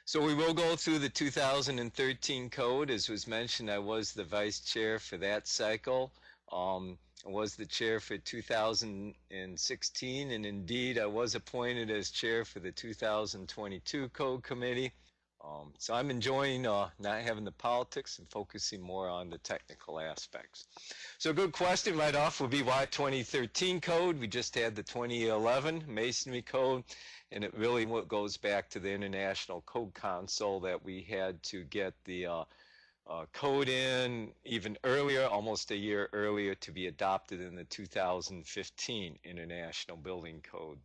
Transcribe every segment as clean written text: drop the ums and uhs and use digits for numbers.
So we will go through the 2013 code. As was mentioned, I was the vice chair for that cycle. I was the chair for 2016, and indeed I was appointed as chair for the 2022 code committee. So I'm enjoying not having the politics and focusing more on the technical aspects. So a good question right off would be why 2013 code? We just had the 2011 Masonry code, and it really goes back to the International Code Council that we had to get the code in even earlier, almost a year earlier, to be adopted in the 2015 International Building Code.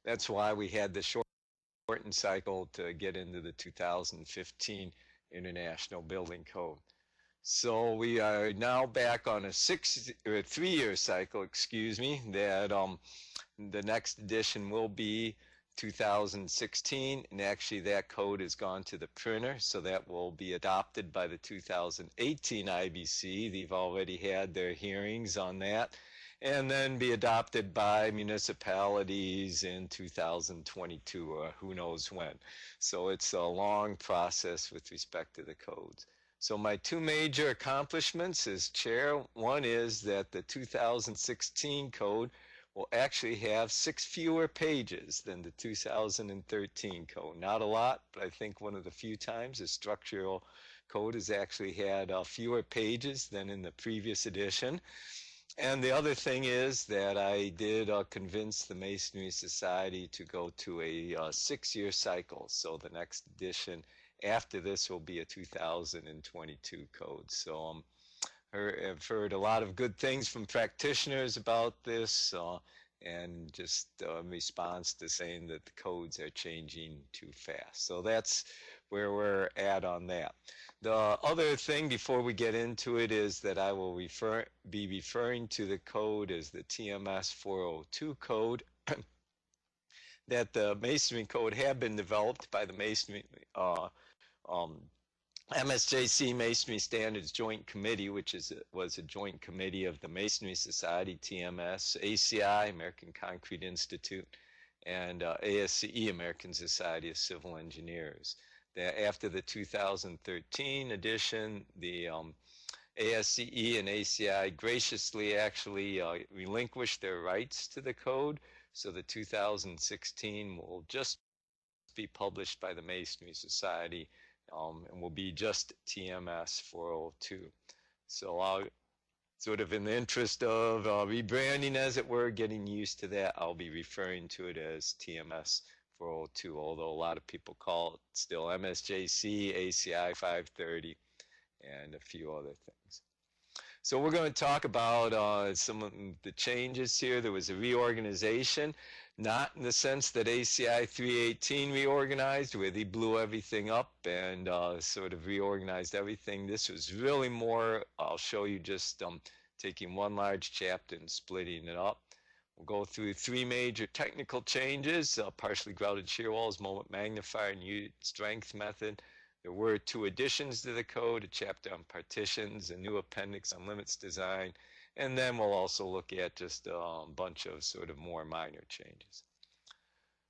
That's why we had the shortened cycle to get into the 2015 International Building Code. So we are now back on a 3-year cycle, that the next edition will be 2016, and actually that code has gone to the printer, so that will be adopted by the 2018 IBC. They've already had their hearings on that, and then be adopted by municipalities in 2022 or who knows when. So it's a long process with respect to the codes. So my two major accomplishments as chair, one is that the 2016 code will actually have 6 fewer pages than the 2013 code. Not a lot, but I think one of the few times the structural code has actually had fewer pages than in the previous edition. And the other thing is that I did convince the Masonry Society to go to a 6-year cycle. So the next edition after this will be a 2022 code. So I've heard a lot of good things from practitioners about this, and just in response to saying that the codes are changing too fast. So that's where we're at on that. The other thing before we get into it is that I will be referring to the code as the TMS 402 code. That the Masonry code had been developed by the Masonry MSJC Masonry Standards Joint Committee, which was a joint committee of the Masonry Society, TMS, ACI, American Concrete Institute, and ASCE, American Society of Civil Engineers. After the 2013 edition, the ASCE and ACI graciously actually relinquished their rights to the code, so the 2016 will just be published by the Masonry Society, and will be just TMS 402. So I'll sort of in the interest of rebranding, as it were, getting used to that, I'll be referring to it as TMS 402, although a lot of people call it still MSJC, ACI 530, and a few other things. So we're going to talk about some of the changes here. There was a reorganization, not in the sense that ACI 318 reorganized, where they blew everything up and sort of reorganized everything. This was really more, I'll show you just taking one large chapter and splitting it up. We'll go through 3 major technical changes, partially grouted shear walls, moment magnifier, and unit strength method. There were 2 additions to the code, a chapter on partitions, a new appendix on limits design, and then we'll also look at just a bunch of sort of more minor changes.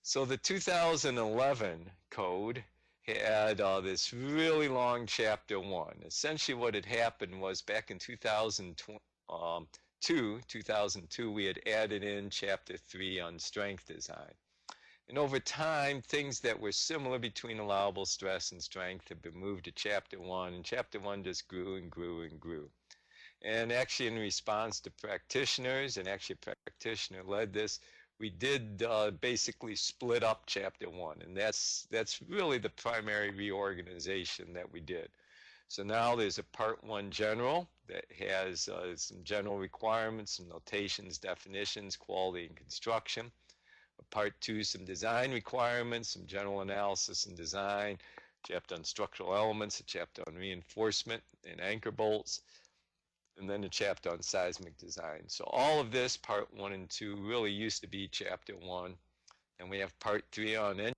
So the 2011 code had this really long chapter 1. Essentially what had happened was back in 2002, we had added in chapter 3 on strength design. And over time, things that were similar between allowable stress and strength have been moved to chapter 1, and chapter 1 just grew and grew and grew. And actually in response to practitioners, and actually a practitioner led this, we did basically split up chapter 1, and that's really the primary reorganization that we did. So now there's a part 1 general that has some general requirements, some notations, definitions, quality and construction. Part 2, some design requirements, some general analysis and design, chapter on structural elements, a chapter on reinforcement and anchor bolts, and then a chapter on seismic design. So all of this, part 1 and 2, really used to be chapter 1. And we have part 3 on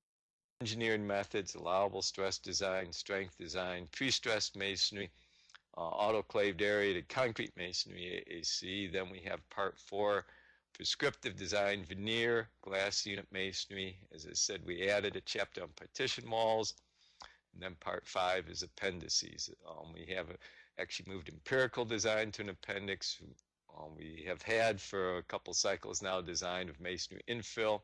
engineered methods, allowable stress design, strength design, pre-stressed masonry, autoclaved aerated concrete masonry, AAC. Then we have part 4, prescriptive design, veneer, glass unit masonry. As I said, we added a chapter on partition walls. And then part 5 is appendices. We have actually moved empirical design to an appendix. We have had for a couple cycles now design of masonry infill,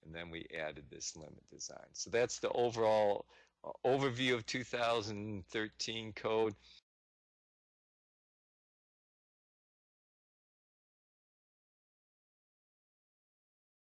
and then we added this limit design. So that's the overall overview of 2013 code.